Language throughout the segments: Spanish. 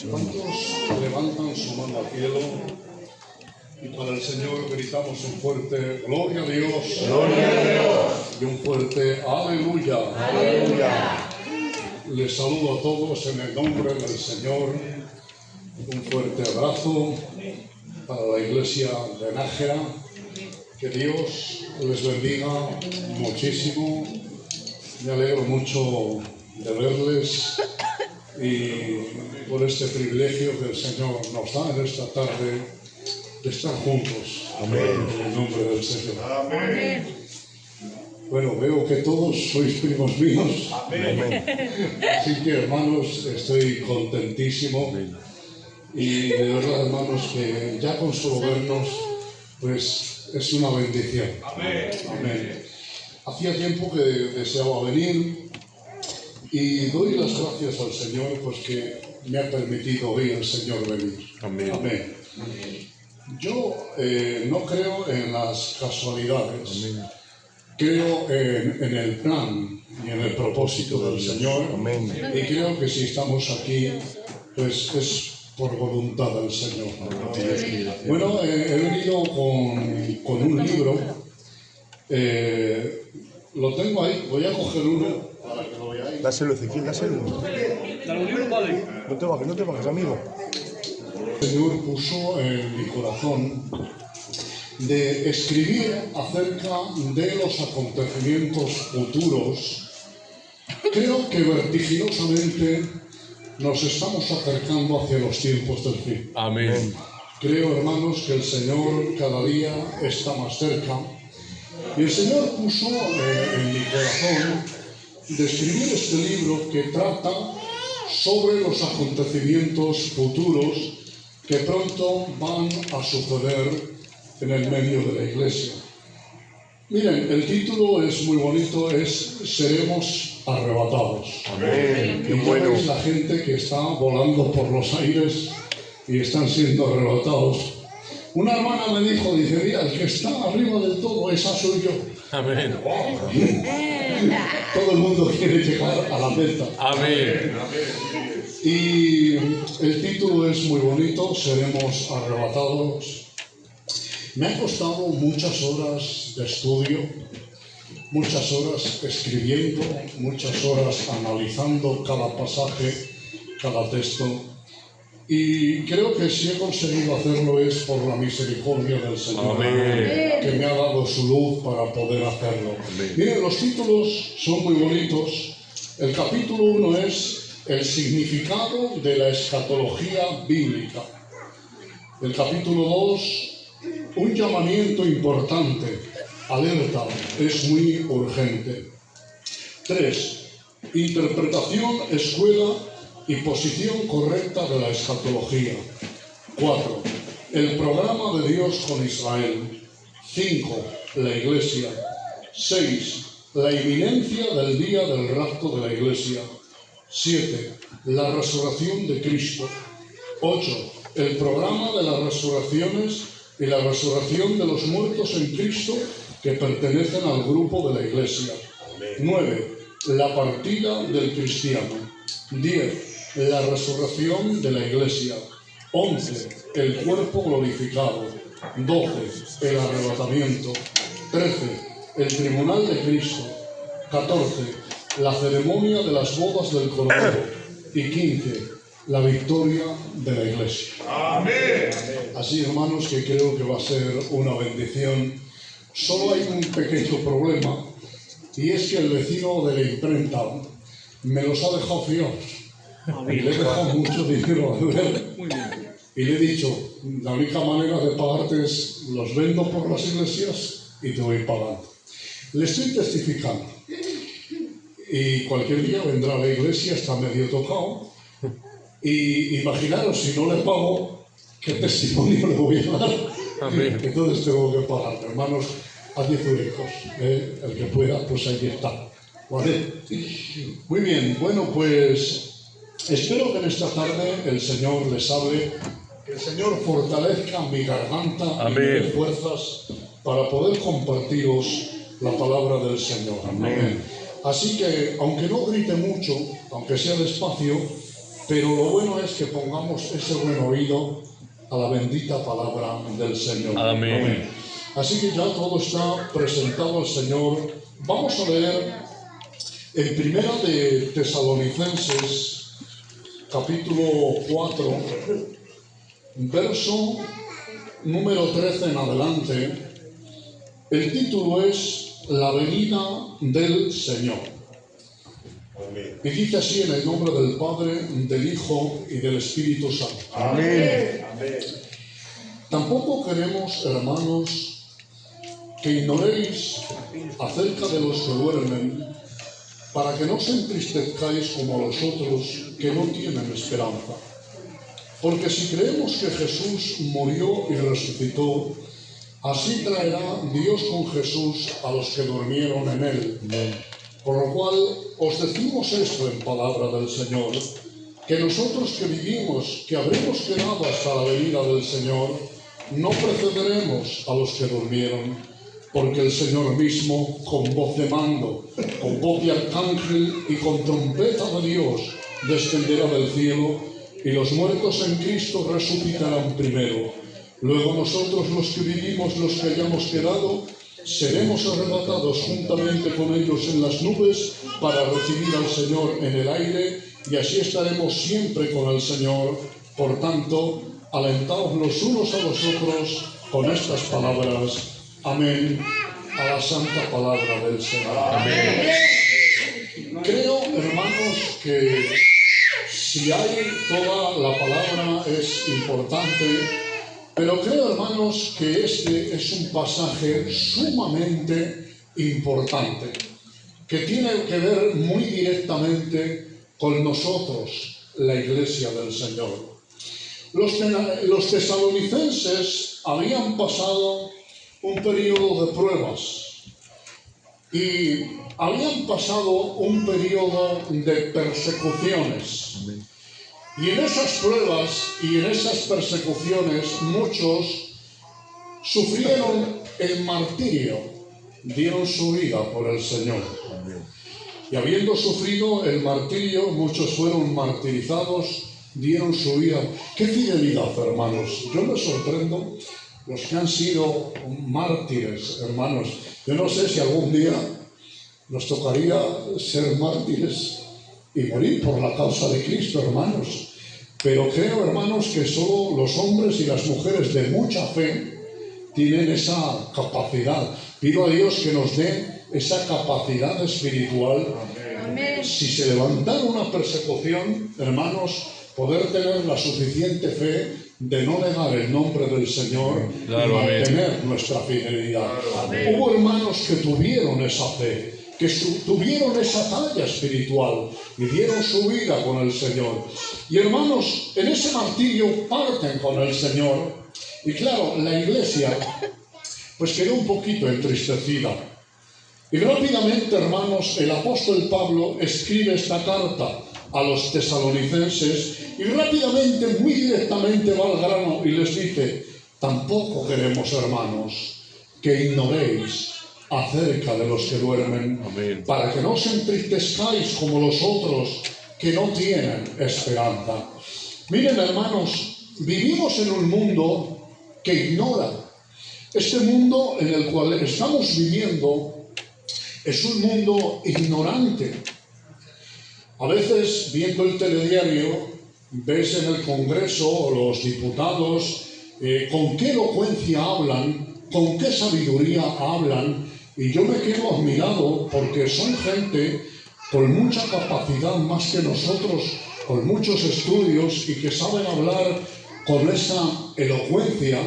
¿Cuántos levantan su mano al cielo y para el Señor gritamos un fuerte gloria a Dios? Gloria a Dios. Y un fuerte aleluya. Aleluya. Les saludo a todos en el nombre del Señor. Un fuerte abrazo para la iglesia de Nájera. Que Dios les bendiga muchísimo. Me alegro mucho de verles y por este privilegio que el Señor nos da en esta tarde de estar juntos. Amén. En el nombre del Señor. Amén. Bueno, veo que todos sois primos míos. Amén. Así que, hermanos, estoy contentísimo. Y de verdad, hermanos, que ya con solo vernos, pues es una bendición. Amén. Amén. Hacía tiempo que deseaba venir y doy las gracias al Señor, pues que me ha permitido hoy el Señor venir. Amén. Amén. Yo no creo en las casualidades. Amén. Creo en el plan y en el propósito del Señor. Amén. Y creo que si estamos aquí, pues es por voluntad del Señor. Bueno, he venido con un libro. Lo tengo ahí. Voy a coger uno para que lo veáis. Dáselo, Ezequiel, dáselo. Dale un libro, vale. No te bajes, amigo. El Señor puso en mi corazón de escribir acerca de los acontecimientos futuros. Creo que vertiginosamente nos estamos acercando hacia los tiempos del fin. Amén. Creo, hermanos, que el Señor cada día está más cerca. Y el Señor puso en mi corazón de escribir este libro que trata sobre los acontecimientos futuros que pronto van a suceder en el medio de la iglesia. Miren, el título es muy bonito, es Seremos arrebatados. Amén. Y Qué ya bueno. veis la gente que está volando por los aires y están siendo arrebatados. Una hermana me dijo, dice, mira, el que está arriba del todo, esa soy yo. Amén. Todo el mundo quiere llegar a la meta. Amén. Y el título es muy bonito, Seremos arrebatados. Me ha costado muchas horas de estudio, muchas horas escribiendo, muchas horas analizando cada pasaje, cada texto. Y creo que si he conseguido hacerlo es por la misericordia del Señor, Amén. que me ha dado su luz para poder hacerlo. Amén. Miren, los títulos son muy bonitos. El capítulo 1 es el significado de la escatología bíblica. El capítulo 2, un llamamiento importante, alerta, es muy urgente. 3, interpretación, escuela y posición correcta de la escatología. 4, el programa de Dios con Israel. 5, la iglesia. 6, la inminencia del día del rapto de la iglesia. 7, la resurrección de Cristo. 8, el programa de las resurrecciones y la resurrección de los muertos en Cristo que pertenecen al grupo de la iglesia. 9, la partida del cristiano. 10, la resurrección de la iglesia. 11, el cuerpo glorificado. 12, el arrebatamiento. 13, el tribunal de Cristo. 14, la ceremonia de las bodas del Cordero. Y 15, la victoria de la iglesia. Amén. Así, hermanos, que creo que va a ser una bendición. Solo hay un pequeño problema, y es que el vecino de la imprenta me los ha dejado fiados. Y le he dejado mucho dinero a ver. Muy bien. Y le he dicho, la única manera de pagarte es los vendo por las iglesias y te voy pagando. Le estoy testificando. Y cualquier día vendrá a la iglesia, está medio tocado. Y imaginaros, si no le pago, ¿qué testimonio le voy a dar? Amén. Entonces tengo que pagar, hermanos, a 10 hijos. El que pueda, pues ahí está. ¿Vale? Muy bien, bueno, pues espero que en esta tarde el Señor les hable, que el Señor fortalezca mi garganta y me dé Amén. fuerzas para poder compartiros la palabra del Señor. Amén. Así que, aunque no grite mucho, aunque sea despacio, pero lo bueno es que pongamos ese buen oído a la bendita palabra del Señor. Amén. Así que ya todo está presentado al Señor. Vamos a leer en Primera de Tesalonicenses, capítulo 4, verso número 13 en adelante. El título es La venida del Señor. Y dice así en el nombre del Padre, del Hijo y del Espíritu Santo. Amén. Tampoco queremos, hermanos, que ignoréis acerca de los que duermen, para que no os entristezcáis como a los otros que no tienen esperanza. Porque si creemos que Jesús murió y resucitó, así traerá Dios con Jesús a los que durmieron en él. Por lo cual os decimos esto en palabra del Señor, que nosotros que vivimos, que habremos quedado hasta la venida del Señor, no precederemos a los que durmieron, porque el Señor mismo, con voz de mando, con voz de arcángel y con trompeta de Dios, descenderá del cielo, y los muertos en Cristo resucitarán primero. Luego nosotros, los que vivimos, los que hayamos quedado, seremos arrebatados juntamente con ellos en las nubes para recibir al Señor en el aire, y así estaremos siempre con el Señor. Por tanto, alentaos los unos a los otros con estas palabras. Amén. A la santa palabra del Señor. Amén. Creo, hermanos, que si hay toda la palabra es importante, pero creo, hermanos, que este es un pasaje sumamente importante, que tiene que ver muy directamente con nosotros, la Iglesia del Señor. Los tesalonicenses habían pasado un periodo de pruebas y habían pasado un periodo de persecuciones. Y en esas pruebas y en esas persecuciones muchos sufrieron el martirio, dieron su vida por el Señor. Y habiendo sufrido el martirio, muchos fueron martirizados, dieron su vida. ¡Qué fidelidad, hermanos! Yo me sorprendo los que han sido mártires, hermanos. Yo no sé si algún día nos tocaría ser mártires y morir por la causa de Cristo, hermanos. Pero creo, hermanos, que solo los hombres y las mujeres de mucha fe tienen esa capacidad. Pido a Dios que nos dé esa capacidad espiritual. Amén. Si se levantara una persecución, hermanos, poder tener la suficiente fe de no negar el nombre del Señor, Claro, y amén. mantener nuestra fidelidad. Amén. Hubo hermanos que tuvieron esa fe, que tuvieron esa talla espiritual y dieron su vida con el Señor. Y hermanos, en ese martirio parten con el Señor. Y claro, la iglesia pues quedó un poquito entristecida. Y rápidamente, hermanos, el apóstol Pablo escribe esta carta a los tesalonicenses y rápidamente, muy directamente va al grano y les dice: tampoco queremos, hermanos, que ignoréis acerca de los que duermen, Amén. para que no os entristezcáis como los otros que no tienen esperanza. Miren, hermanos, vivimos en un mundo que ignora. Este mundo en el cual estamos viviendo es un mundo ignorante. A veces, viendo el telediario, ves en el Congreso los diputados con qué elocuencia hablan, con qué sabiduría hablan, y yo me quedo admirado porque son gente con mucha capacidad más que nosotros, con muchos estudios y que saben hablar con esa elocuencia,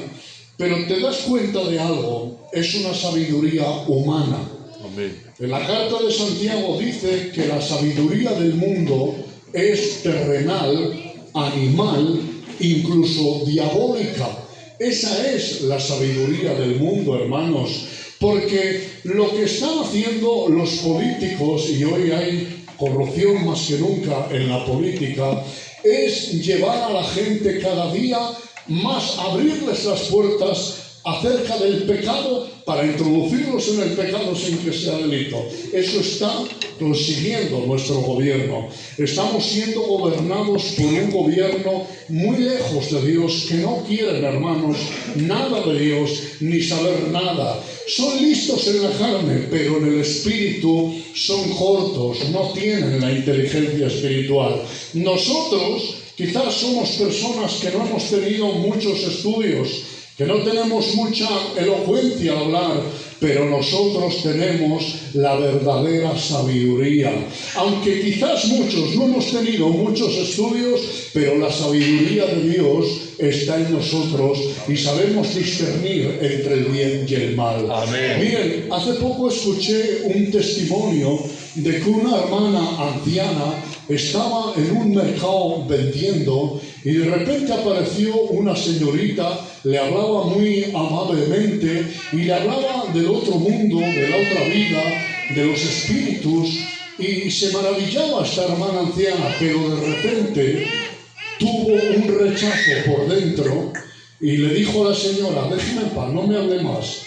pero te das cuenta de algo, es una sabiduría humana. Amén. En la carta de Santiago dice que la sabiduría del mundo es terrenal, animal, incluso diabólica. Esa es la sabiduría del mundo, hermanos, porque lo que están haciendo los políticos, y hoy hay corrupción más que nunca en la política, es llevar a la gente cada día más, abrirles las puertas acerca del pecado para introducirlos en el pecado sin que sea delito. Eso está consiguiendo nuestro gobierno. Estamos siendo gobernados por un gobierno muy lejos de Dios, que no quieren, hermanos, nada de Dios, ni saber nada. Son listos en la carne, pero en el espíritu son cortos, no tienen la inteligencia espiritual. Nosotros quizás somos personas que no hemos tenido muchos estudios, que no tenemos mucha elocuencia al hablar, pero nosotros tenemos la verdadera sabiduría. Aunque quizás muchos no hemos tenido muchos estudios, pero la sabiduría de Dios está en nosotros y sabemos discernir entre el bien y el mal. Amén. Miren, hace poco escuché un testimonio de que una hermana anciana estaba en un mercado vendiendo y de repente apareció una señorita, le hablaba muy amablemente y le hablaba del otro mundo, de la otra vida, de los espíritus, y se maravillaba esta hermana anciana, pero de repente tuvo un rechazo por dentro y le dijo a la señora: déjeme en paz, no me hable más.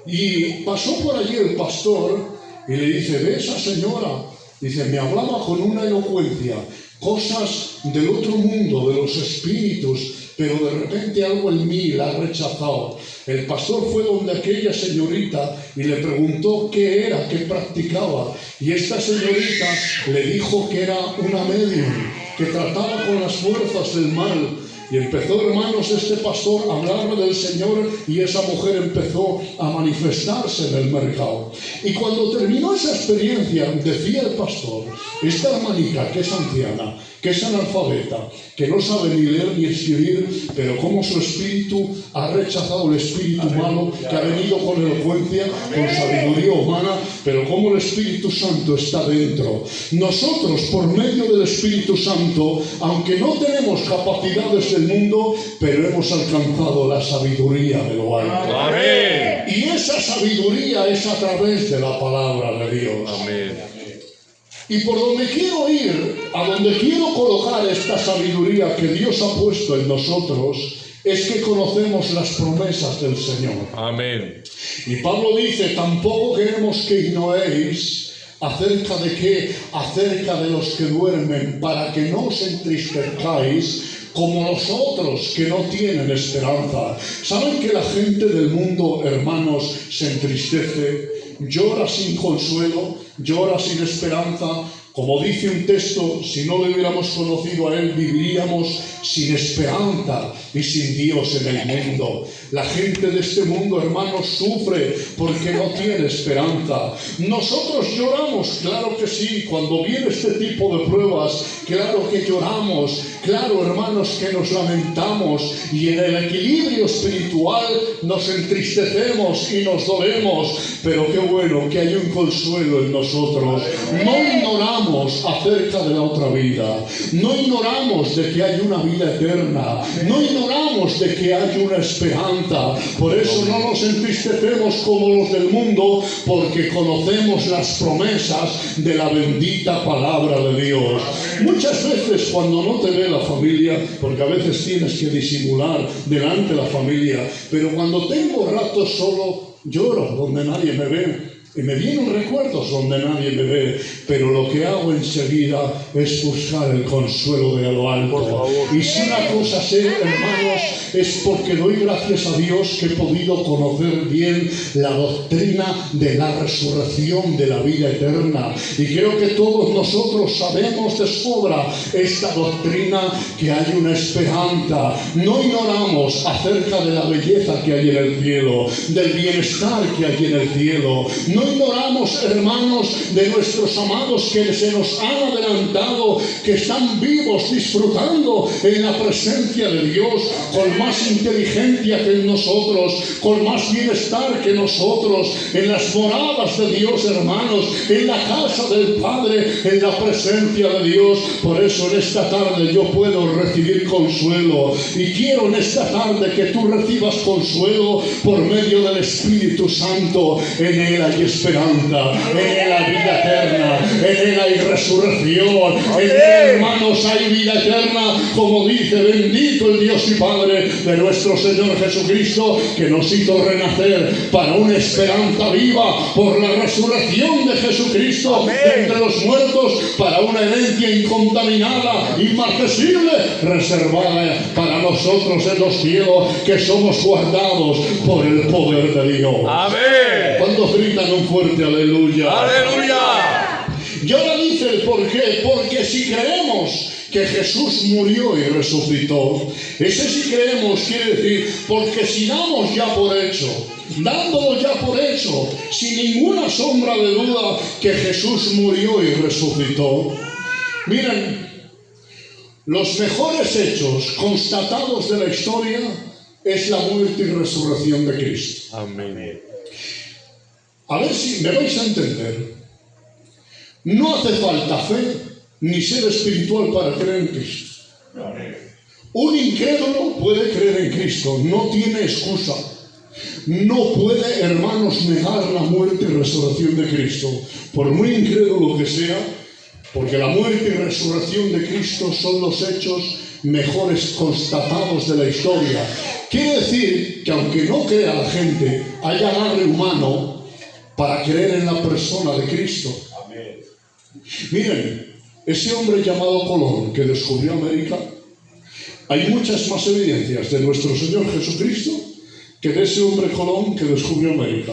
Y pasó por allí el pastor y le dice: ve esa señora, dice, me hablaba con una elocuencia, cosas del otro mundo, de los espíritus, pero de repente algo en mí la ha rechazado. El pastor fue donde aquella señorita y le preguntó qué era, qué practicaba, y esta señorita le dijo que era una medium, que trataba con las fuerzas del mal. Y empezó, hermanos, este pastor a hablarle del Señor y esa mujer empezó a manifestarse en el mercado. Y cuando terminó esa experiencia, decía el pastor, esta hermanita que es anciana, que es analfabeta, que no sabe ni leer ni escribir, pero como su espíritu ha rechazado el espíritu malo, que ha venido con elocuencia, con sabiduría humana, pero como el Espíritu Santo está dentro. Nosotros, por medio del Espíritu Santo, aunque no tenemos capacidades del mundo, pero hemos alcanzado la sabiduría de lo alto. Amén. Y esa sabiduría es a través de la palabra de Dios. Amén. Y por donde quiero ir, a donde quiero colocar esta sabiduría que Dios ha puesto en nosotros, es que conocemos las promesas del Señor. Amén. Y Pablo dice, tampoco queremos que ignoréis acerca de qué, acerca de los que duermen, para que no os entristezcáis como los otros que no tienen esperanza. ¿Saben que la gente del mundo, hermanos, se entristece? Llora sin consuelo, llora sin esperanza. Como dice un texto, si no le hubiéramos conocido a Él, viviríamos sin esperanza y sin Dios en el mundo. La gente de este mundo, hermanos, sufre porque no tiene esperanza. Nosotros lloramos, claro que sí, cuando viene este tipo de pruebas, claro que lloramos, claro, hermanos, que nos lamentamos, y en el equilibrio espiritual nos entristecemos y nos dolemos, pero qué bueno que hay un consuelo en nosotros. No ignoramos acerca de la otra vida, no ignoramos de que hay una vida eterna, no ignoramos de que hay una esperanza. Por eso no nos entristecemos como los del mundo, porque conocemos las promesas de la bendita palabra de Dios. Muchas veces cuando no te ve la familia, porque a veces tienes que disimular delante de la familia, pero cuando tengo ratos solo, lloro donde nadie me ve. Y me vienen recuerdos donde nadie me ve, pero lo que hago enseguida es buscar el consuelo de lo alto. Y si una cosa sé, hermanos, es porque doy gracias a Dios que he podido conocer bien la doctrina de la resurrección de la vida eterna. Y creo que todos nosotros sabemos de sobra esta doctrina, que hay una esperanza. No ignoramos acerca de la belleza que hay en el cielo, del bienestar que hay en el cielo. No ignoramos, hermanos, de nuestros amados que se nos han adelantado, que están vivos, disfrutando en la presencia de Dios, con más inteligencia que en nosotros, con más bienestar que nosotros, en las moradas de Dios, hermanos, en la casa del Padre, en la presencia de Dios. Por eso en esta tarde yo puedo recibir consuelo, y quiero en esta tarde que tú recibas consuelo por medio del Espíritu Santo. En Él hay esperanza, en Él hay vida eterna, en Él hay resurrección, en Él, hermanos, hay vida eterna, como dice, bendito el Dios y Padre de nuestro Señor Jesucristo, que nos hizo renacer para una esperanza viva por la resurrección de Jesucristo de entre los muertos, para una herencia incontaminada, inmarcesible, reservada para nosotros en los cielos, que somos guardados por el poder de Dios. Amén. ¿Cuántos gritan un fuerte aleluya? Aleluya. Y ahora dice el por qué. Porque si creemos que Jesús murió y resucitó, ese si creemos quiere decir, porque si damos ya por hecho, dándolo ya por hecho, sin ninguna sombra de duda, que Jesús murió y resucitó. Miren, los mejores hechos constatados de la historia es la muerte y resurrección de Cristo. Amén. A ver si me vais a entender. No hace falta fe ni ser espiritual para creer en Cristo. Un incrédulo puede creer en Cristo, no tiene excusa. No puede, hermanos, negar la muerte y resurrección de Cristo, por muy incrédulo que sea, porque la muerte y resurrección de Cristo son los hechos mejores constatados de la historia. Quiere decir que aunque no crea la gente, hay agarre humano para creer en la persona de Cristo. Amén. Miren, ese hombre llamado Colón que descubrió América, hay muchas más evidencias de nuestro Señor Jesucristo que de ese hombre Colón que descubrió América.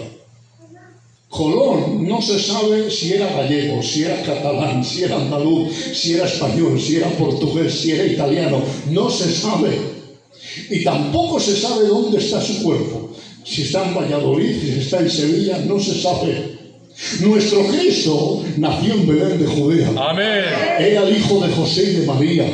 Colón no se sabe si era gallego, si era catalán, si era andaluz, si era español, si era portugués, si era italiano. No se sabe. Y tampoco se sabe dónde está su cuerpo. Si está en Valladolid, si está en Sevilla, no se sabe. Nuestro Cristo nació en Belén de Judea. Amén. Era el hijo de José y de María.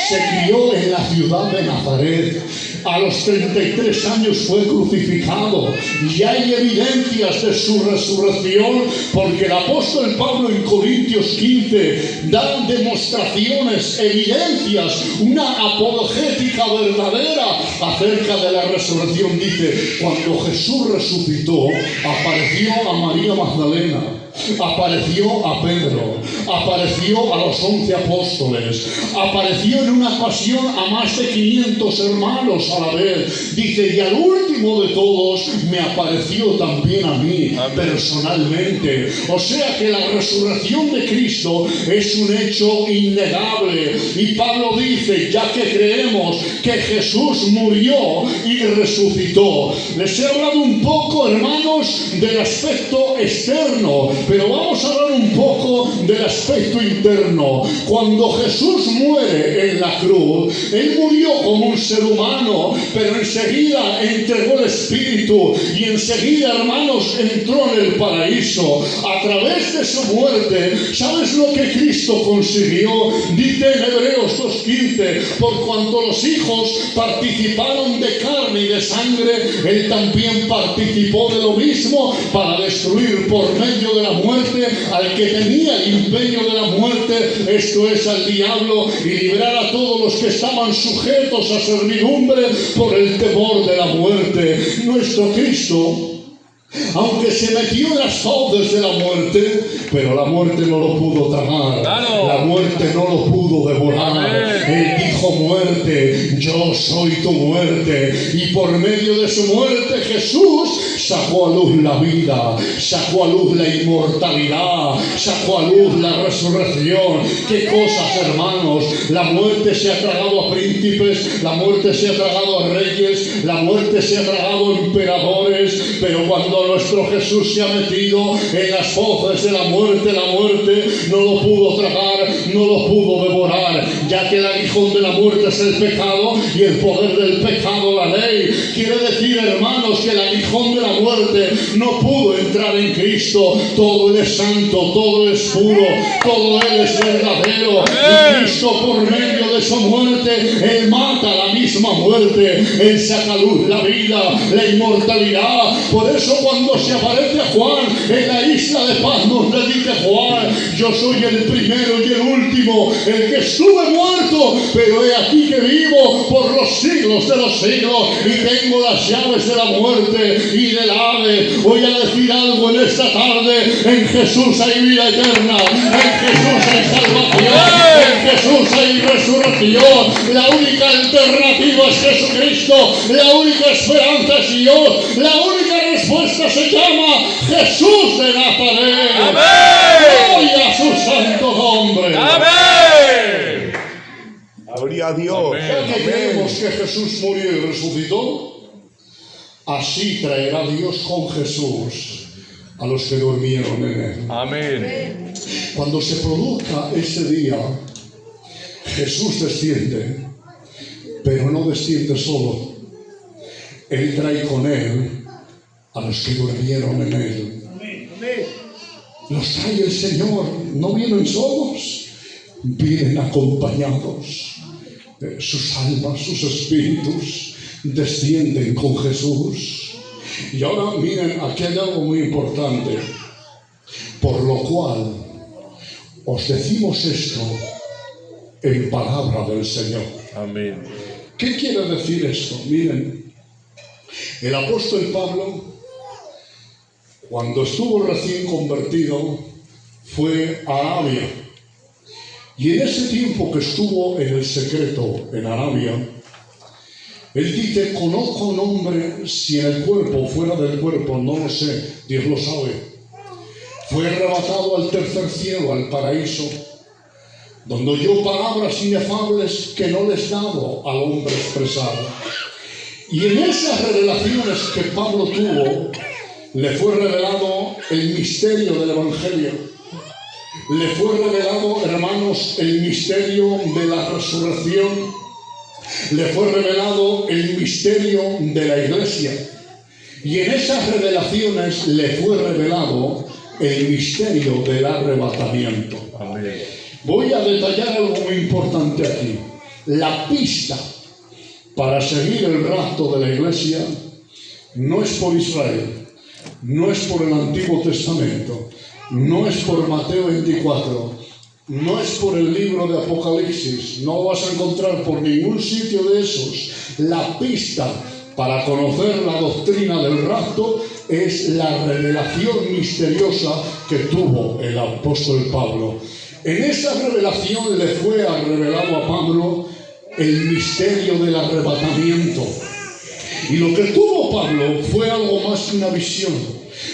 Se crió en la ciudad de Nazaret. A los 33 años fue crucificado. Y hay evidencias de su resurrección, porque el apóstol Pablo en Corintios 15 da demostraciones, evidencias, una apologética verdadera acerca de la resurrección. Dice, cuando Jesús resucitó, apareció a María Magdalena, apareció a Pedro, apareció a los 11 apóstoles, apareció en una ocasión a más de 500 hermanos a la vez. Dice, y al último de todos me apareció también a mí. Amén. Personalmente. O sea que la resurrección de Cristo es un hecho innegable. Y Pablo dice, ya que creemos que Jesús murió y resucitó. Les he hablado un poco, hermanos, del aspecto externo, pero vamos a hablar un poco del aspecto interno. Cuando Jesús muere en la cruz, Él murió como un ser humano, pero enseguida entregó el Espíritu y enseguida, hermanos, entró en el paraíso. A través de su muerte, ¿sabes lo que Cristo consiguió? Dice en Hebreos 2:15, por cuanto los hijos participaron de carne y de sangre, Él también participó de lo mismo para destruir por medio de la muerte al que tenía el imperio de la muerte, esto es al diablo, y librar a todos los que estaban sujetos a servidumbre por el temor de la muerte. Nuestro Cristo, aunque se metió en las fauces de la muerte, pero la muerte no lo pudo tragar. ¡Claro! La muerte no lo pudo devorar. ¡Amén! Él dijo, muerte, yo soy tu muerte. Y por medio de su muerte Jesús sacó a luz la vida, sacó a luz la inmortalidad, sacó a luz la resurrección. ¿Qué cosas, hermanos? La muerte se ha tragado a príncipes, la muerte se ha tragado a reyes, la muerte se ha tragado a emperadores, pero cuando nuestro Jesús se ha metido en las fauces de la muerte no lo pudo tragar, no lo pudo devorar, ya que el aguijón de la muerte es el pecado y el poder del pecado la ley. Quiere decir, hermanos, que el aguijón de la muerte no pudo entrar en Cristo. Todo Él es santo, todo Él es puro, todo Él es verdadero. Y Cristo, por medio de su muerte, Él mata la misma muerte, Él saca a luz la vida, la inmortalidad. Por eso cuando se aparece a Juan en la isla de Patmos, le dice Juan, yo soy el primero y el último, el que estuve muerto, pero pero he aquí que vivo por los siglos de los siglos y tengo las llaves de la muerte y del Hades. Voy a decir algo en esta tarde: en Jesús hay vida eterna, en Jesús hay salvación, en Jesús hay resurrección. La única alternativa es Jesucristo, la única esperanza es Dios, la única respuesta se llama Jesús de Nazaret. Amén. Gloria a su santo nombre. Amén. Gloria a Dios. Ya que creemos que Jesús murió y resucitó, así traerá Dios con Jesús a los que durmieron en él. Amén. Cuando se produzca ese día, Jesús desciende, pero no desciende solo. Él trae con él a los que durmieron en él. Los trae el Señor, no vienen solos, vienen acompañados. Sus almas, sus espíritus descienden con Jesús. Y ahora miren, aquí hay algo muy importante, por lo cual os decimos esto en palabra del Señor. Amén. ¿Qué quiere decir esto? Miren, el apóstol Pablo, cuando estuvo recién convertido, fue a Arabia. Y en ese tiempo que estuvo en el secreto en Arabia, él dice: conozco a un hombre, si en el cuerpo o fuera del cuerpo, no lo sé, Dios lo sabe. Fue arrebatado al tercer cielo, al paraíso, donde oyó palabras inefables que no les dado al hombre expresar. Y en esas revelaciones que Pablo tuvo, le fue revelado el misterio del Evangelio. Le fue revelado, hermanos, el misterio de la resurrección. Le fue revelado el misterio de la iglesia. Y en esas revelaciones le fue revelado el misterio del arrebatamiento. Amén. Voy a detallar algo muy importante aquí. La pista para seguir el rapto de la iglesia no es por Israel, no es por el Antiguo Testamento, no es por Mateo 24, no es por el libro de Apocalipsis, no lo vas a encontrar por ningún sitio de esos. La pista para conocer la doctrina del rapto es la revelación misteriosa que tuvo el apóstol Pablo. En esa revelación le fue revelado a Pablo el misterio del arrebatamiento. Y lo que tuvo Pablo fue algo más que una visión,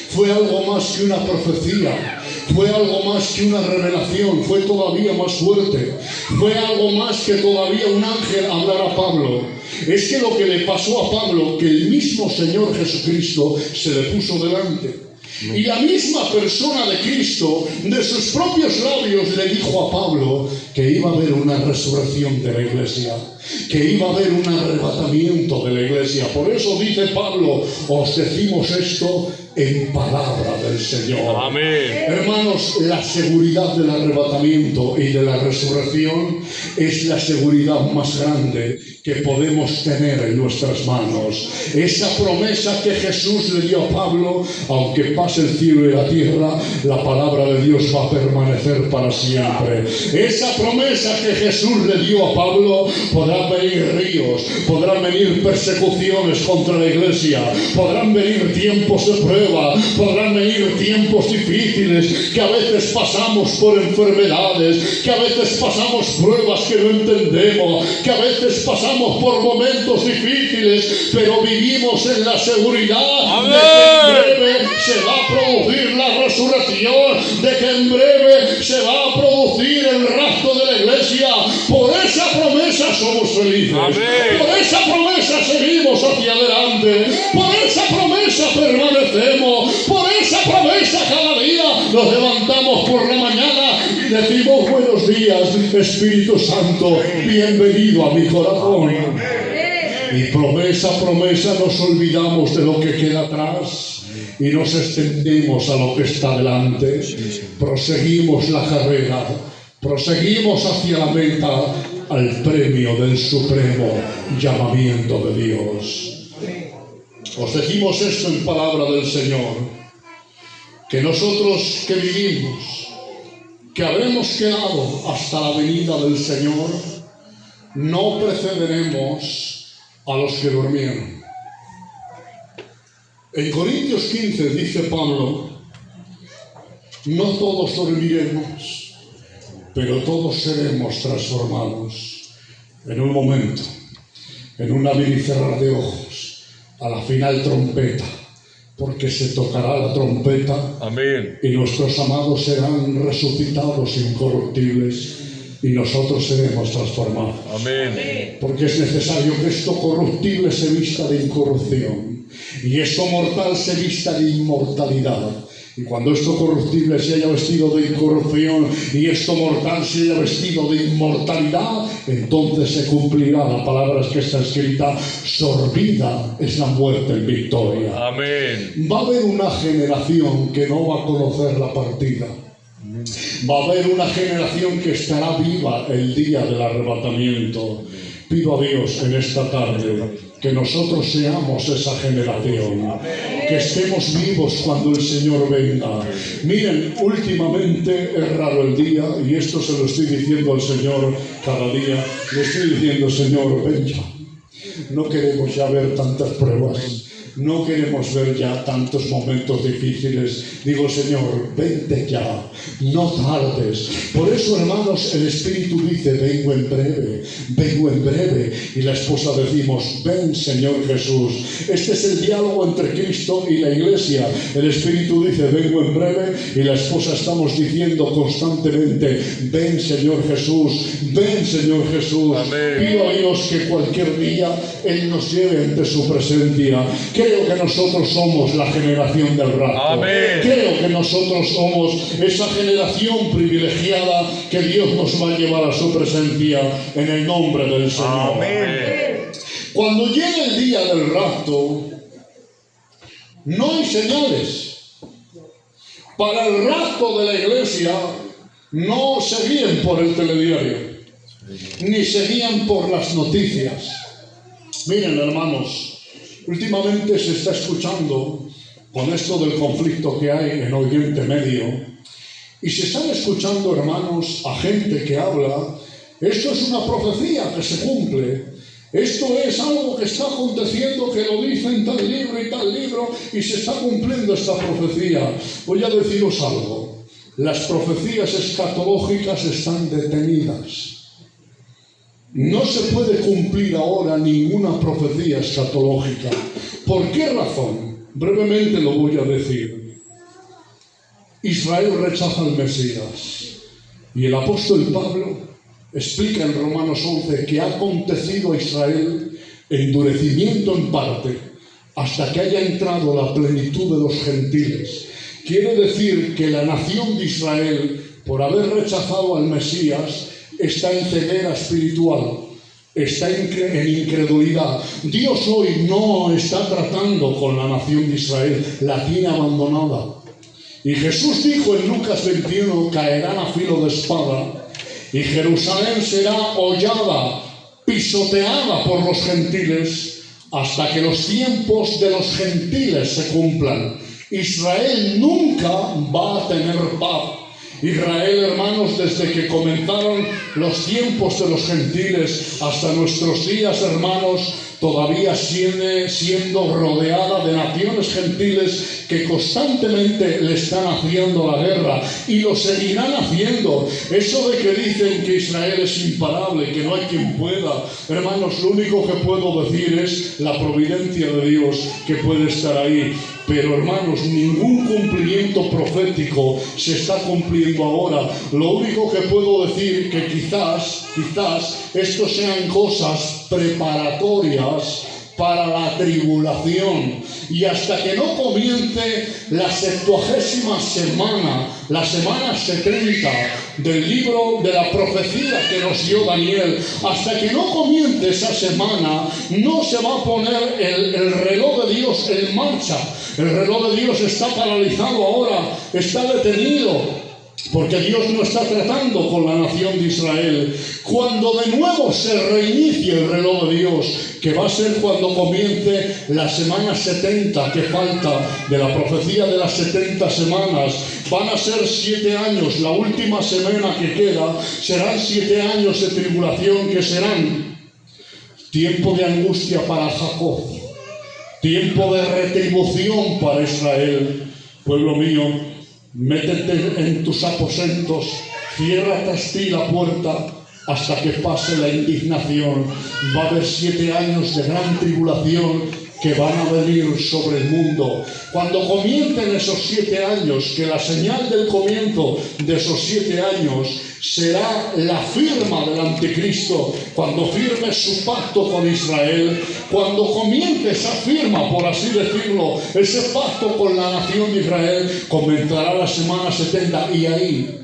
fue algo más que una profecía, fue algo más que una revelación, fue todavía más fuerte, fue algo más que todavía un ángel hablar a Pablo. Es que lo que le pasó a Pablo, que el mismo Señor Jesucristo se le puso delante. Y la misma persona de Cristo, de sus propios labios, le dijo a Pablo que iba a haber una resurrección de la iglesia, que iba a haber un arrebatamiento de la iglesia. Por eso dice Pablo: os decimos esto en palabra del Señor. Amén. Hermanos, la seguridad del arrebatamiento y de la resurrección es la seguridad más grande que podemos tener en nuestras manos. Esa promesa que Jesús le dio a Pablo: aunque pase el cielo y la tierra, la palabra de Dios va a permanecer para siempre. Esa promesa que Jesús le dio a Pablo: podrán venir ríos, podrán venir persecuciones contra la iglesia, podrán venir tiempos de prueba, podrán venir tiempos difíciles, que a veces pasamos por enfermedades, que a veces pasamos pruebas que no entendemos, que a veces pasamos por momentos difíciles, pero vivimos en la seguridad de que en breve se va a producir la resurrección, de que en breve se va a producir el rapto de la iglesia. Por esa promesa somos felices. Amén. Por esa promesa seguimos hacia adelante. Por esa promesa permanecemos. Por esa promesa cada día nos levantamos por la mañana y decimos: buenos días, Espíritu Santo, bienvenido a mi corazón. Y promesa a promesa nos olvidamos de lo que queda atrás y nos extendemos a lo que está delante. Proseguimos la carrera, proseguimos hacia la meta, al premio del supremo llamamiento de Dios. Os decimos esto en palabra del Señor, que nosotros que vivimos, que habremos quedado hasta la venida del Señor, no precederemos a los que durmieron. En Corintios 15 dice Pablo, no todos dormiremos, pero todos seremos transformados en un momento, en un abrir y cerrar de ojos, a la final trompeta, porque se tocará la trompeta. Amén. Y nuestros amados serán resucitados incorruptibles y nosotros seremos transformados. Amén. Porque es necesario que esto corruptible se vista de incorrupción y esto mortal se vista de inmortalidad. Y cuando esto corruptible se haya vestido de incorrupción y esto mortal se haya vestido de inmortalidad, entonces se cumplirá la palabra que está escrita: sorbida es la muerte en victoria. Amén. Va a haber una generación que no va a conocer la partida. Va a haber una generación que estará viva el día del arrebatamiento. Pido a Dios en esta tarde que nosotros seamos esa generación, que estemos vivos cuando el Señor venga. Miren, últimamente es raro el día, y esto se lo estoy diciendo al Señor cada día. Le estoy diciendo: Señor, ven ya. No queremos ya ver tantas pruebas. No queremos ver ya tantos momentos difíciles. Digo: Señor, vente ya, no tardes. Por eso, hermanos, el Espíritu dice: vengo en breve, vengo en breve. Y la esposa decimos: ven, Señor Jesús. Este es el diálogo entre Cristo y la iglesia. El Espíritu dice: vengo en breve. Y la esposa estamos diciendo constantemente: ven, Señor Jesús, ven, Señor Jesús. Amén. Pido a Dios que cualquier día Él nos lleve ante su presencia. Creo que nosotros somos la generación del rapto. Amén. Creo que nosotros somos esa generación privilegiada que Dios nos va a llevar a su presencia en el nombre del Señor. Amén. Cuando llegue el día del rapto, no hay señales. Para el rapto de la iglesia no se guíen por el telediario, ni se guían por las noticias. Miren, hermanos, últimamente se está escuchando, con esto del conflicto que hay en Oriente Medio, y se están escuchando, hermanos, a gente que habla: esto es una profecía que se cumple, esto es algo que está aconteciendo, que lo dice en tal libro y tal libro, y se está cumpliendo esta profecía. Voy a deciros algo: las profecías escatológicas están detenidas. No se puede cumplir ahora ninguna profecía escatológica. ¿Por qué razón? Brevemente lo voy a decir. Israel rechaza al Mesías. Y el apóstol Pablo explica en Romanos 11 que ha acontecido a Israel endurecimiento en parte hasta que haya entrado la plenitud de los gentiles. Quiere decir que la nación de Israel, por haber rechazado al Mesías, está en ceguera espiritual, está en incredulidad. Dios hoy no está tratando con la nación de Israel, la tiene abandonada. Y Jesús dijo en Lucas 21: caerán a filo de espada y Jerusalén será hollada, pisoteada por los gentiles, hasta que los tiempos de los gentiles se cumplan. Israel nunca va a tener paz. Israel, hermanos, desde que comenzaron los tiempos de los gentiles hasta nuestros días, hermanos, todavía sigue siendo rodeada de naciones gentiles que constantemente le están haciendo la guerra y lo seguirán haciendo. Eso de que dicen que Israel es imparable, que no hay quien pueda, hermanos, lo único que puedo decir es la providencia de Dios que puede estar ahí. Pero, hermanos, ningún cumplimiento profético se está cumpliendo ahora. Lo único que puedo decir que quizás estos sean cosas preparatorias para la tribulación. Y hasta que no comience la 70ª semana, la semana 70 del libro de la profecía que nos dio Daniel, hasta que no comience esa semana, no se va a poner el reloj de Dios en marcha. El reloj de Dios está paralizado ahora, está detenido. Porque Dios no está tratando con la nación de Israel. Cuando de nuevo se reinicie el reloj de Dios, que va a ser cuando comience la semana 70 que falta de la profecía de las 70 semanas, van a ser 7 años, la última semana que queda, serán 7 años de tribulación que serán tiempo de angustia para Jacob, tiempo de retribución para Israel. Pueblo mío, métete en tus aposentos, cierra tras ti la puerta hasta que pase la indignación. Va a haber 7 años de gran tribulación que van a venir sobre el mundo. Cuando comiencen esos 7 años, que la señal del comienzo de esos 7 años será la firma del anticristo, cuando firme su pacto con Israel, cuando comience esa firma, por así decirlo, ese pacto con la nación de Israel, comenzará la semana 70 y ahí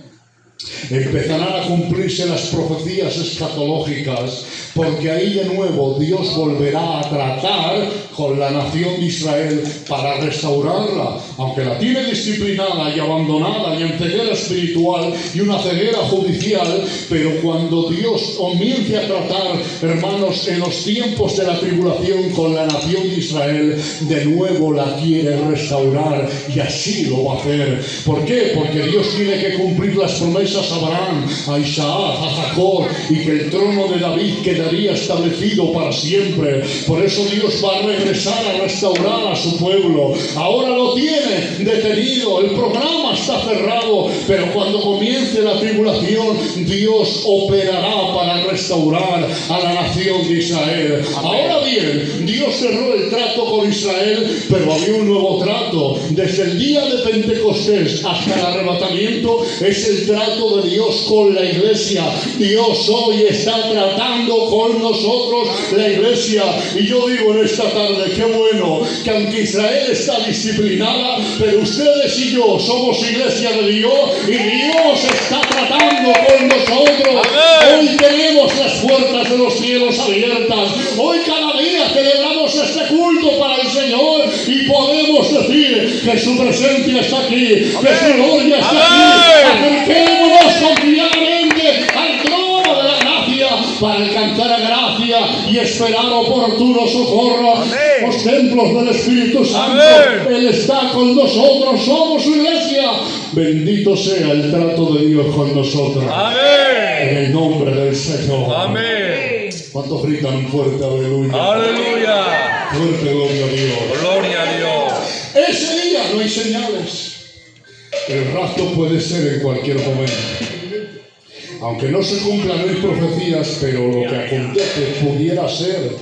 empezarán a cumplirse las profecías escatológicas, porque ahí de nuevo Dios volverá a tratar con la nación de Israel para restaurarla, aunque la tiene disciplinada y abandonada y en ceguera espiritual y una ceguera judicial. Pero cuando Dios comience a tratar, hermanos, en los tiempos de la tribulación con la nación de Israel, de nuevo la quiere restaurar, y así lo va a hacer. ¿Por qué? Porque Dios tiene que cumplir las promesas a Abraham, a Isaac, a Jacob, y que el trono de David quedaría establecido para siempre. Por eso Dios va a regresar a restaurar a su pueblo. Ahora lo tiene detenido, el programa está cerrado, pero cuando comience la tribulación, Dios operará para restaurar a la nación de Israel. Ahora bien, Dios cerró el trato con Israel, pero había un nuevo trato. Desde el día de Pentecostés hasta el arrebatamiento es el trato de Dios con la iglesia. Dios hoy está tratando con nosotros, la iglesia. Y yo digo en esta tarde, qué bueno que aunque Israel está disciplinada, pero ustedes y yo somos iglesia de Dios, y Dios está tratando con nosotros. Hoy tenemos las puertas de los cielos abiertas. Hoy cada día celebramos este culto para el Señor y podemos decir que su presencia está aquí, que su gloria está aquí. Acerquémonos confiadamente al trono de la gracia para alcanzar la gracia y esperar oportuno socorro. Los templos del Espíritu Santo. Él está con nosotros, somos su iglesia. Bendito sea el trato de Dios con nosotros. En el nombre del Señor. ¿Cuántos gritan un fuerte aleluya? Aleluya. Fuerte gloria a Dios. Gloria a Dios. Ese día no hay señales. El rapto puede ser en cualquier momento. Aunque no se cumplan hoy profecías, pero lo que acontece pudiera ser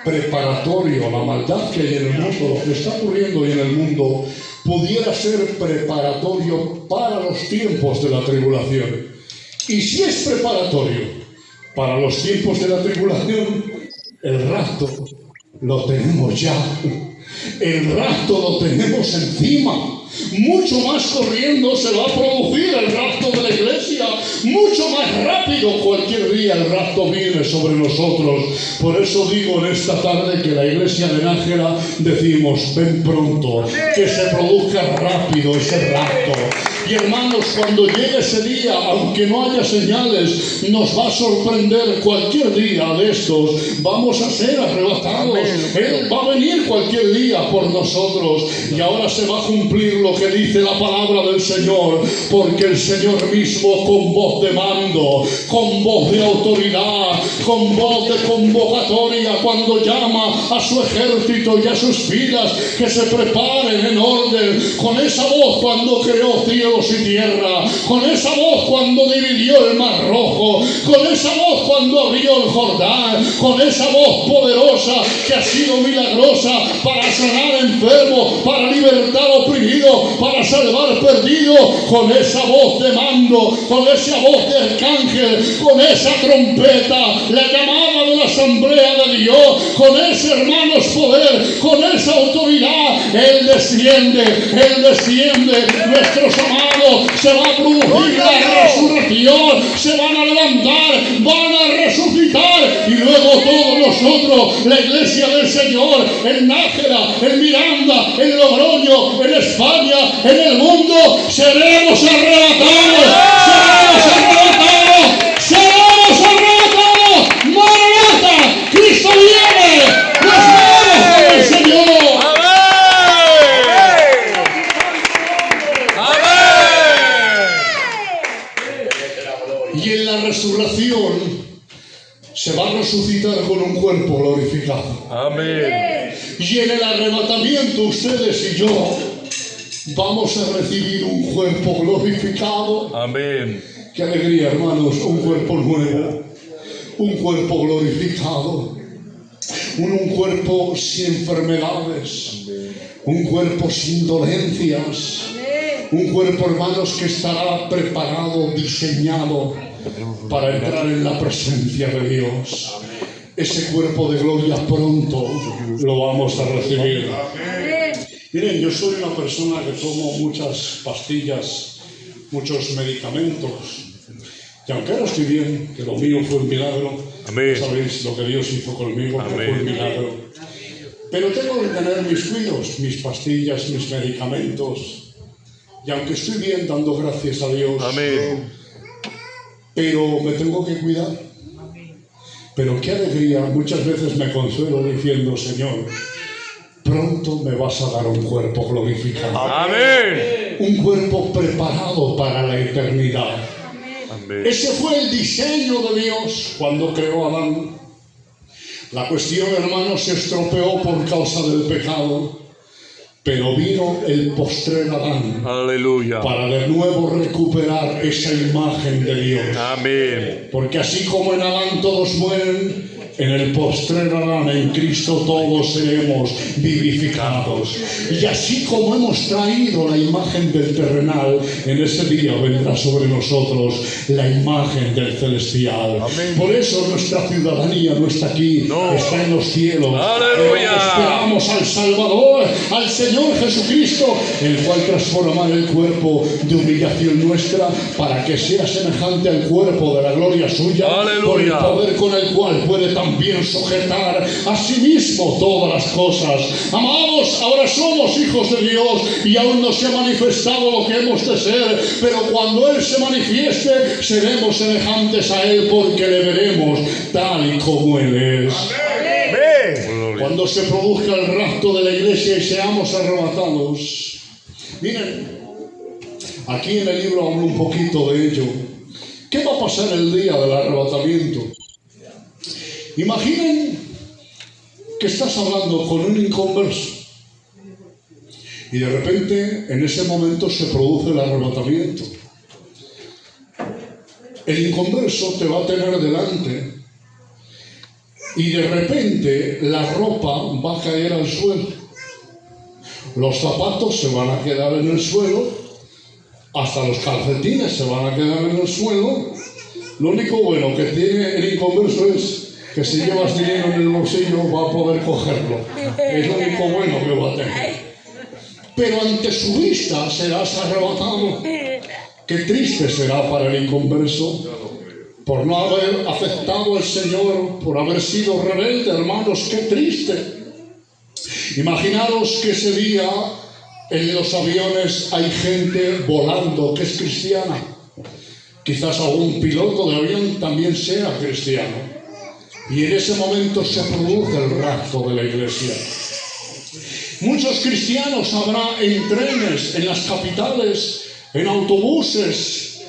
preparatorio. La maldad que hay en el mundo, lo que está ocurriendo hoy en el mundo, pudiera ser preparatorio para los tiempos de la tribulación. Y si es preparatorio para los tiempos de la tribulación, el rapto lo tenemos ya. El rapto lo tenemos encima. Mucho más corriendo se va a producir el rapto de la iglesia. Mucho más rápido cualquier día el rapto viene sobre nosotros. Por eso digo en esta tarde que la iglesia de Nájera decimos, ven pronto, que se produzca rápido ese rapto. Y hermanos, cuando llegue ese día, aunque no haya señales, nos va a sorprender cualquier día de estos. Vamos a ser arrebatados. Él va a venir cualquier día por nosotros. Y ahora se va a cumplir lo que dice la palabra del Señor, porque el Señor mismo, con voz de mando, con voz de autoridad, con voz de convocatoria, cuando llama a su ejército y a sus filas que se preparen en orden, con esa voz cuando creó cielos y tierra, con esa voz cuando dividió el mar rojo, con esa voz cuando abrió el Jordán, con esa voz poderosa que ha sido milagrosa para sanar enfermos, para libertar oprimidos, para salvar perdidos, con esa voz de mando, con esa voz de arcángel, con esa trompeta, la llamada de la asamblea de Dios, con ese, hermanos, poder, con esa autoridad, Él desciende, nuestros amados, se va a producir la resurrección, se van a levantar, van a resucitar, y luego todos nosotros, la iglesia del Señor, en Nájera, en Miranda, en Logroño, en España, en el mundo, seremos arrebatados un cuerpo glorificado. Amén. Y en el arrebatamiento ustedes y yo vamos a recibir un cuerpo glorificado. Amén. Qué alegría, hermanos, un cuerpo nuevo, un cuerpo glorificado, un cuerpo sin enfermedades, un cuerpo sin dolencias, un cuerpo, hermanos, que estará preparado, diseñado para entrar en la presencia de Dios. Ese cuerpo de gloria pronto lo vamos a recibir. Miren, yo soy una persona que tomo muchas pastillas, muchos medicamentos. Y aunque ahora estoy bien, que lo mío fue un milagro, Amén. sabéis lo que Dios hizo conmigo, que Amén. fue un milagro. Pero tengo que tener mis cuidados, mis pastillas, mis medicamentos. Y aunque estoy bien, dando gracias a Dios, Amén. pero me tengo que cuidar. Pero qué alegría, muchas veces me consuelo diciendo, Señor, pronto me vas a dar un cuerpo glorificado. Amén. Un cuerpo preparado para la eternidad. Amén. Ese fue el diseño de Dios cuando creó a Adán. La cuestión, hermanos, se estropeó por causa del pecado, pero vino el postrer Adán Aleluya. para de nuevo recuperar esa imagen de Dios. Amén. Porque así como en Adán todos mueren, en el postrer Adán, en Cristo, todos seremos vivificados. Y así como hemos traído la imagen del terrenal, en ese día vendrá sobre nosotros la imagen del celestial. Amén. Por eso nuestra ciudadanía no está aquí, No. está en los cielos. Aleluya. Esperamos al Salvador, al Señor Jesucristo, el cual transformará el cuerpo de humillación nuestra para que sea semejante al cuerpo de la gloria suya, Aleluya. por el poder con el cual puede también sujetar a sí mismo todas las cosas. Amados, ahora somos hijos de Dios y aún no se ha manifestado lo que hemos de ser, pero cuando Él se manifieste seremos semejantes a Él porque le veremos tal y como Él es. Amén. Cuando se produzca el rapto de la iglesia y seamos arrebatados, miren, aquí en el libro hablo un poquito de ello. ¿Qué va a pasar el día del arrebatamiento? Imaginen que estás hablando con un inconverso y de repente en ese momento se produce el arrebatamiento. El inconverso te va a tener delante y de repente la ropa va a caer al suelo, los zapatos se van a quedar en el suelo, hasta los calcetines se van a quedar en el suelo. Lo único bueno que tiene el inconverso es que si llevas dinero en el bolsillo va a poder cogerlo. Es lo único bueno que va a tener. Pero ante su vista serás arrebatado. Qué triste será para el inconverso por no haber aceptado al Señor, por haber sido rebelde, hermanos, qué triste. Imaginaros que ese día en los aviones hay gente volando que es cristiana. Quizás algún piloto de avión también sea cristiano. Y en ese momento se produce el rapto de la iglesia. Muchos cristianos habrá en trenes, en las capitales, en autobuses,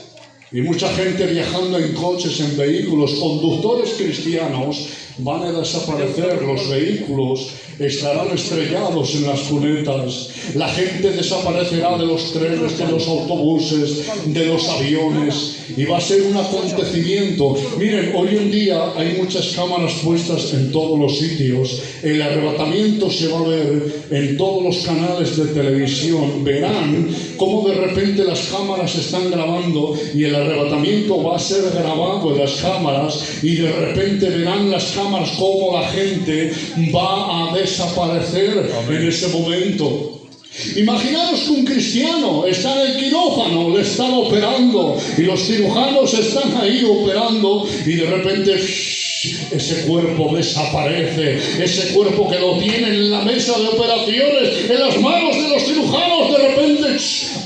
y mucha gente viajando en coches, en vehículos. Conductores cristianos van a desaparecer, los vehículos estarán estrellados en las cunetas, la gente desaparecerá de los trenes, de los autobuses, de los aviones, y va a ser un acontecimiento. Miren, hoy en día hay muchas cámaras puestas en todos los sitios. El arrebatamiento se va a ver en todos los canales de televisión. Verán cómo de repente las cámaras están grabando y el arrebatamiento va a ser grabado en las cámaras, y de repente verán las cámaras cómo la gente va a desaparecer. Amén. En ese momento. Imaginaros que un cristiano está en el quirófano, le están operando y los cirujanos están ahí operando, y de repente ese cuerpo desaparece, ese cuerpo que lo tienen en la mesa de operaciones, en las manos de los cirujanos, de repente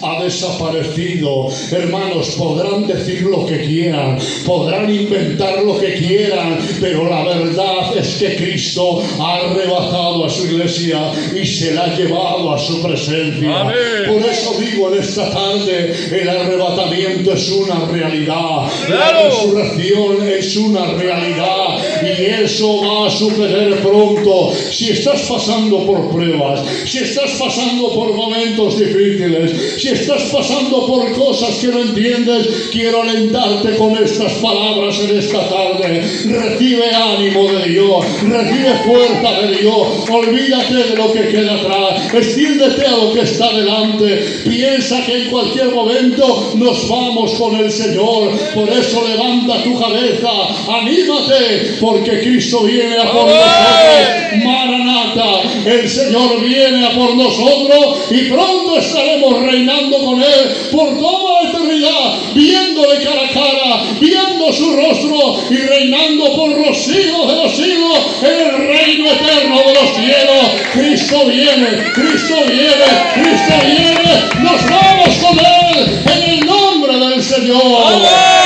ha desaparecido. Hermanos, podrán decir lo que quieran, podrán inventar lo que quieran, pero la verdad es que Cristo ha arrebatado a su iglesia y se la ha llevado a su presencia. Amén. Por eso digo en esta tarde, el arrebatamiento es una realidad. ¡Claro! La resurrección es una realidad. y eso va a suceder pronto. Si estás pasando por pruebas, si estás pasando por momentos difíciles, si estás pasando por cosas que no entiendes, quiero alentarte con estas palabras en esta tarde. Recibe ánimo de Dios, recibe fuerza de Dios, olvídate de lo que queda atrás, extiéndete a lo que está delante, piensa que en cualquier momento nos vamos con el Señor. Por eso levanta tu cabeza, anímate, porque Cristo viene a por nosotros. Maranata, el Señor viene a por nosotros y pronto estaremos reinando con Él por toda la eternidad, viéndole cara a cara, viendo su rostro y reinando por los siglos de los siglos en el reino eterno de los cielos. Cristo viene, Cristo viene, Cristo viene. Nos vamos con Él en el nombre del Señor.